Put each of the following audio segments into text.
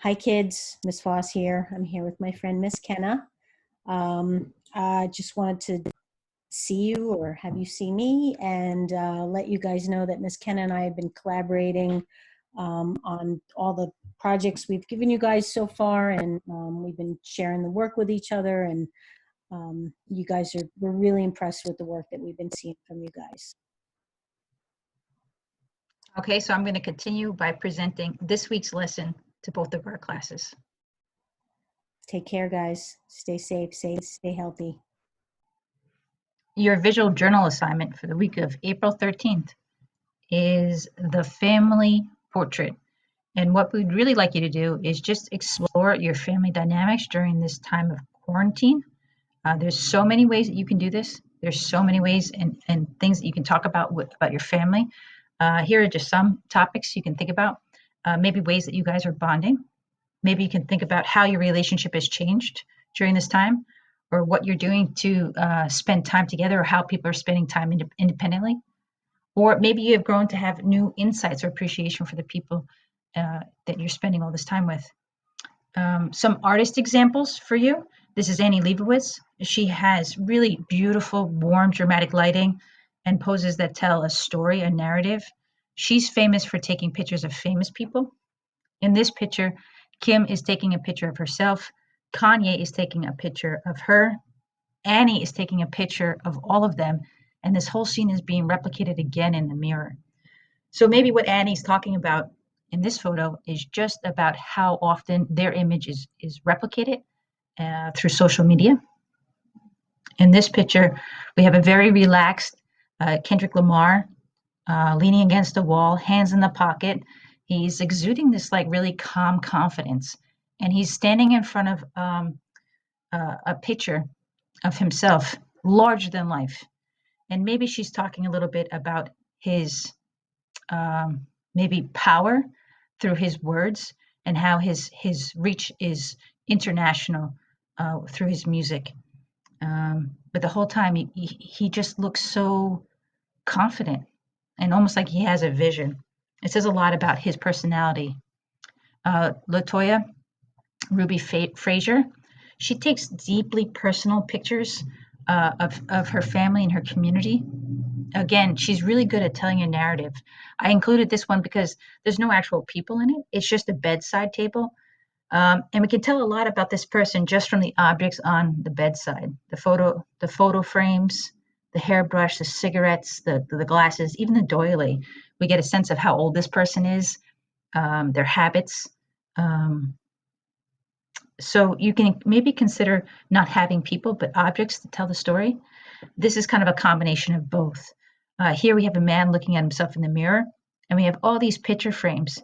Hi, kids. Miss Foss here. I'm here with my friend Miss Kenna. I just wanted to see you or have you see me and let you guys know that Miss Kenna and I have been collaborating on all the projects we've given you guys so far, and we've been sharing the work with each other. And you guys we're really impressed with the work that we've been seeing from you guys. Okay, so I'm going to continue by presenting this week's lesson to both of our classes. Take care, guys. Stay safe, stay healthy. Your visual journal assignment for the week of April 13th is the family portrait. And what we'd really like you to do is just explore your family dynamics during this time of quarantine. There's so many ways that you can do this. There's so many ways and things that you can talk about about your family. Here are just some topics you can think about. Maybe ways that you guys are bonding. Maybe you can think about how your relationship has changed during this time, or what you're doing to spend time together, or how people are spending time independently. Or maybe you have grown to have new insights or appreciation for the people that you're spending all this time with. Some artist examples for you. This is Annie Leibovitz. She has really beautiful, warm, dramatic lighting and poses that tell a story, a narrative. She's famous for taking pictures of famous people. In this picture, Kim is taking a picture of herself. Kanye is taking a picture of her. Annie is taking a picture of all of them. And this whole scene is being replicated again in the mirror. So maybe what Annie's talking about in this photo is just about how often their image is replicated through social media. In this picture, we have a very relaxed Kendrick Lamar leaning against a wall, hands in the pocket. He's exuding this like really calm confidence, and he's standing in front of a picture of himself, larger than life. And maybe she's talking a little bit about his maybe power through his words, and how his reach is international through his music. But the whole time he just looks so confident and almost like he has a vision. It says a lot about his personality. Latoya Ruby Frazier, she takes deeply personal pictures of her family and her community. Again, she's really good at telling a narrative. I included this one because there's no actual people in it. It's just a bedside table. And we can tell a lot about this person just from the objects on the bedside. The photo frames, the hairbrush, the cigarettes, the glasses, even the doily. We get a sense of how old this person is, their habits. So you can maybe consider not having people, but objects to tell the story. This is kind of a combination of both. Here we have a man looking at himself in the mirror, and we have all these picture frames.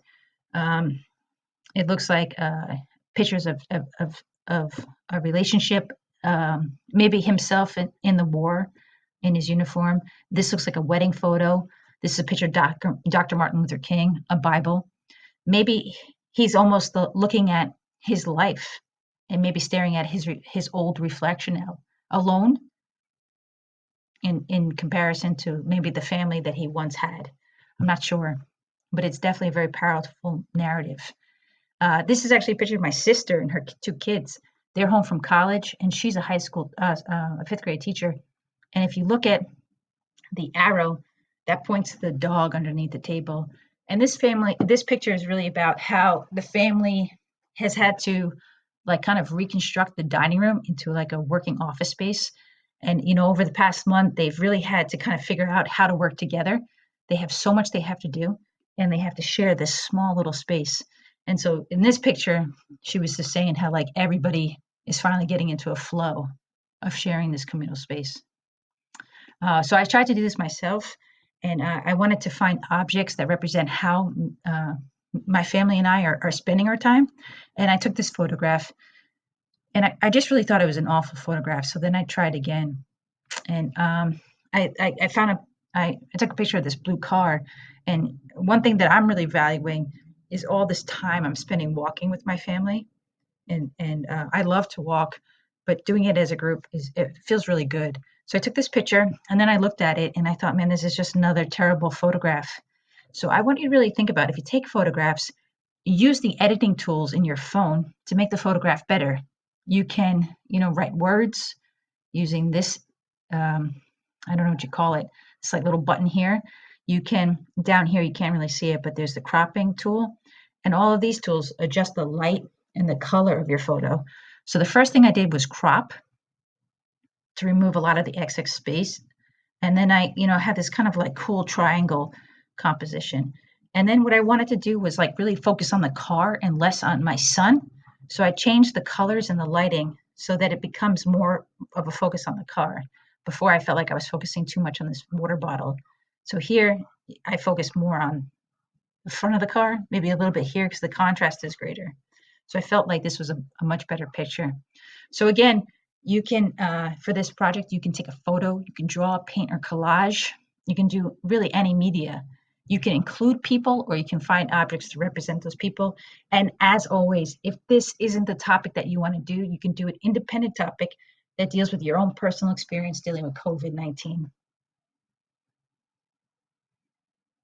It looks like pictures of a relationship, maybe himself in the war in his uniform. This looks like a wedding photo. This is a picture of Dr. Martin Luther King, a Bible. Maybe he's almost looking at his life and maybe staring at his old reflection now, alone in comparison to maybe the family that he once had. I'm not sure, but it's definitely a very powerful narrative. This is actually a picture of my sister and her two kids. They're home from college, and she's a high school, a fifth grade teacher. And if you look at the arrow, that points to the dog underneath the table. And this picture is really about how the family has had to like kind of reconstruct the dining room into like a working office space. And, over the past month, they've really had to kind of figure out how to work together. They have so much they have to do, and they have to share this small little space. And so in this picture, she was just saying how like everybody is finally getting into a flow of sharing this communal space. So I tried to do this myself, and I wanted to find objects that represent how my family and I are spending our time. And I took this photograph, and I just really thought it was an awful photograph. So then I tried again, and I found I took a picture of this blue car. And one thing that I'm really valuing is all this time I'm spending walking with my family. And I love to walk, but doing it as a group it feels really good. So I took this picture, and then I looked at it, and I thought, man, this is just another terrible photograph. So I want you to really think about, if you take photographs, use the editing tools in your phone to make the photograph better. You can, write words using this, I don't know what you call it. It's like little button here. You can, down here, you can't really see it, but there's the cropping tool. And all of these tools adjust the light and the color of your photo. So the first thing I did was crop to remove a lot of the excess space. And then I, had this kind of like cool triangle composition. And then what I wanted to do was like really focus on the car and less on my son. So I changed the colors and the lighting so that it becomes more of a focus on the car. Before I felt like I was focusing too much on this water bottle. So here I focus more on the front of the car, maybe a little bit here because the contrast is greater. So I felt like this was a much better picture. So again, you can, for this project, you can take a photo, you can draw, paint, or collage. You can do really any media. You can include people or you can find objects to represent those people. And as always, if this isn't the topic that you want to do, you can do an independent topic that deals with your own personal experience dealing with COVID-19.